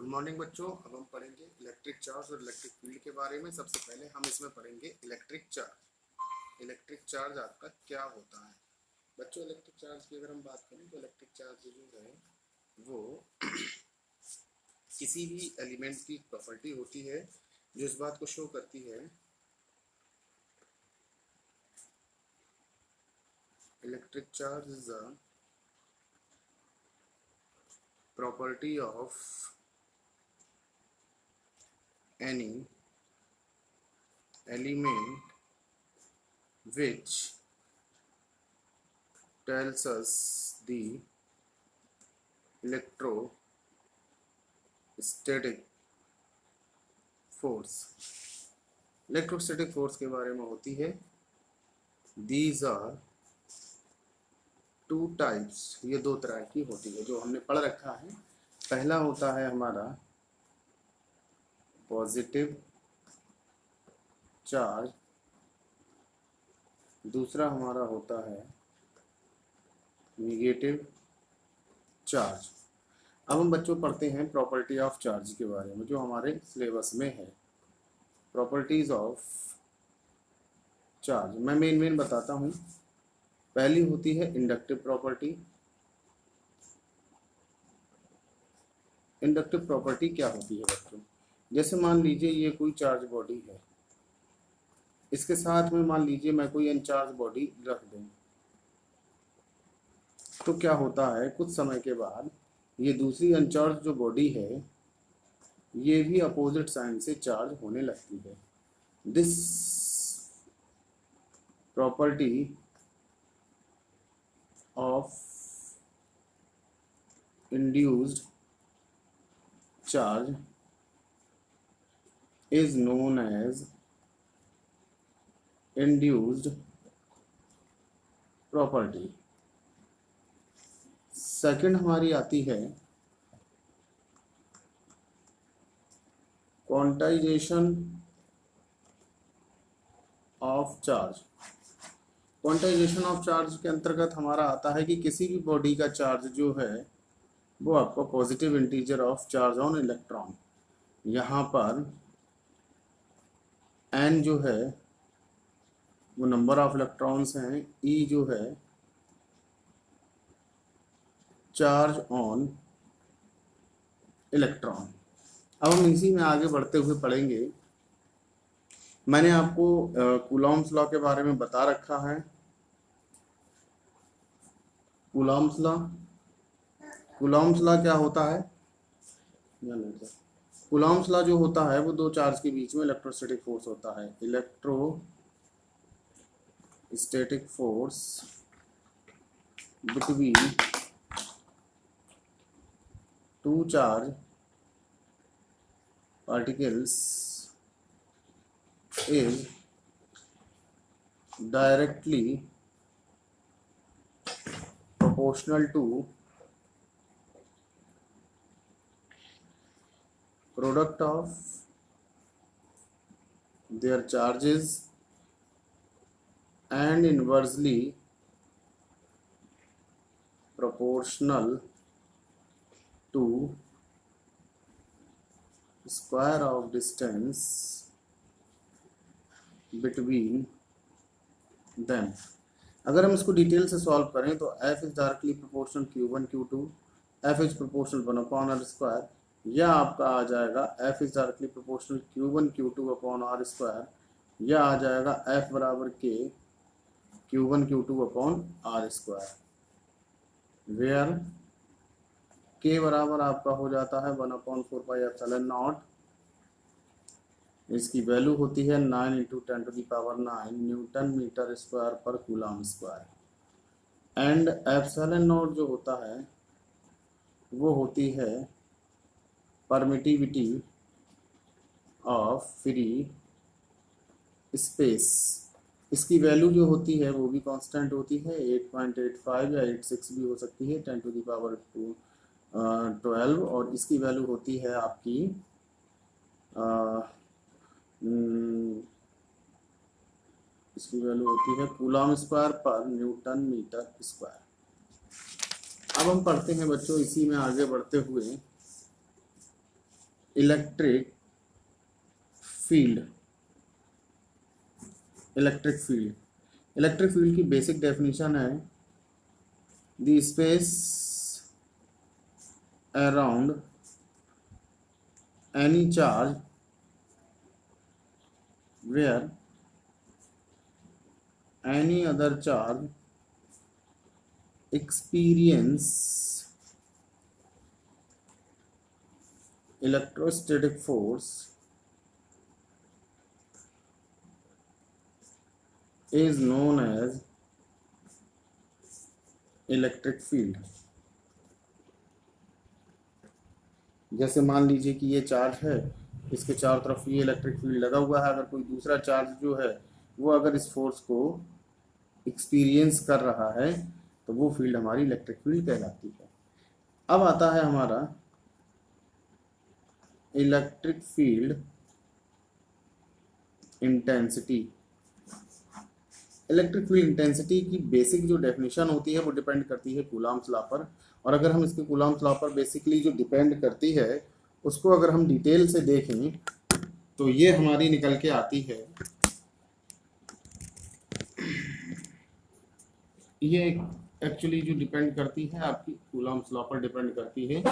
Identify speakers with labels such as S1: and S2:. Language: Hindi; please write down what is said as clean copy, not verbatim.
S1: गुड मॉर्निंग बच्चों। अब हम पढ़ेंगे इलेक्ट्रिक चार्ज और इलेक्ट्रिक फील्ड के बारे में। सबसे पहले हम इसमें पढ़ेंगे इलेक्ट्रिक चार्ज। इलेक्ट्रिक चार्ज आपका क्या होता है बच्चों? इलेक्ट्रिक चार्ज की अगर हम बात करें तो इलेक्ट्रिक चार्ज जो है वो किसी भी एलिमेंट की प्रॉपर्टी होती है जो इस बात को शो करती है electric charge is a property of any element which tells us the electrostatic force। Electrostatic force के बारे में होती है। दीज आर टू टाइप्स, ये दो तरह की होती है जो हमने पढ़ रखा है। पहला होता है हमारा पॉजिटिव चार्ज, दूसरा हमारा होता है नेगेटिव चार्ज। अब हम बच्चों पढ़ते हैं प्रॉपर्टी ऑफ चार्ज के बारे में जो हमारे सिलेबस में है। प्रॉपर्टीज ऑफ चार्ज मैं मेन बताता हूँ। पहली होती है इंडक्टिव प्रॉपर्टी। इंडक्टिव प्रॉपर्टी क्या होती है बच्चों? जैसे मान लीजिए ये कोई चार्ज बॉडी है, इसके साथ में मान लीजिए मैं कोई अनचार्ज बॉडी रख दूं, तो क्या होता है कुछ समय के बाद ये दूसरी अनचार्ज जो बॉडी है ये भी अपोजिट साइन से चार्ज होने लगती है। This property of induced charge is known as induced property। Second हमारी आती है quantization of charge. Quantization of charge के अंतर्गत हमारा आता है कि किसी भी बॉडी का चार्ज जो है वो आपका positive integer of charge on electron, यहाँ पर n जो है वो नंबर ऑफ इलेक्ट्रॉन्स हैं, E जो है चार्ज ऑन इलेक्ट्रॉन। अब हम इसी में आगे बढ़ते हुए पढ़ेंगे। मैंने आपको कूलॉम्स लॉ के बारे में बता रखा है। कूलॉम्स लॉ क्या होता है? कूलॉम्स लॉ जो होता है वो दो चार्ज के बीच में इलेक्ट्रोस्टैटिक फोर्स होता है। Electrostatic force between two charge particles is directly proportional to product of their charges and inversely proportional to square of distance between them. अगर हम इसको डिटेल से सॉल्व करें तो F is directly proportional Q1 Q2, F is proportional 1/r², या आपका आ जाएगा F is directly proportional Q1 Q2/r², या आ जाएगा F बराबर K Q1 Q2/r², where K बराबर आपका हो जाता है 1/4πε0। इसकी वैल्यू होती है 9 × 10⁹ न्यूटन मीटर स्क्वायर पर कूलम स्क्वायर। एंड ε0 जो होता है वो होती है परमिटिविटी ऑफ फ्री स्पेस। इसकी वैल्यू जो होती है वो भी कांस्टेंट होती है, 8.85 या 86 भी हो सकती है 10⁻²12, और इसकी वैल्यू होती है आपकी इसकी वैल्यू होती है कूलम स्क्वायर पर न्यूटन मीटर स्क्वायर। अब हम पढ़ते हैं बच्चों इसी में आगे बढ़ते हुए electric field. Electric field, electric field की बेसिक डेफिनेशन है the space around any charge where any other charge experience electrostatic force is known as electric field। जैसे मान लीजिए कि ये चार्ज है, इसके चारों तरफ ये इलेक्ट्रिक फील्ड लगा हुआ है। अगर कोई दूसरा चार्ज जो है वो अगर इस फोर्स को एक्सपीरियंस कर रहा है तो वो फील्ड हमारी इलेक्ट्रिक फील्ड कहलाती है। अब आता है हमारा electric field intensity. Electric field intensity की बेसिक जो डेफिनेशन होती है वो डिपेंड करती है कूलम्ब्स लॉ पर। और अगर हम इसके कूलम्ब्स लॉ पर बेसिकली जो डिपेंड करती है उसको अगर हम डिटेल से देखें तो ये हमारी निकल के आती है, ये एक्चुअली जो डिपेंड करती है आपकी कूलम्ब्स लॉ पर डिपेंड करती है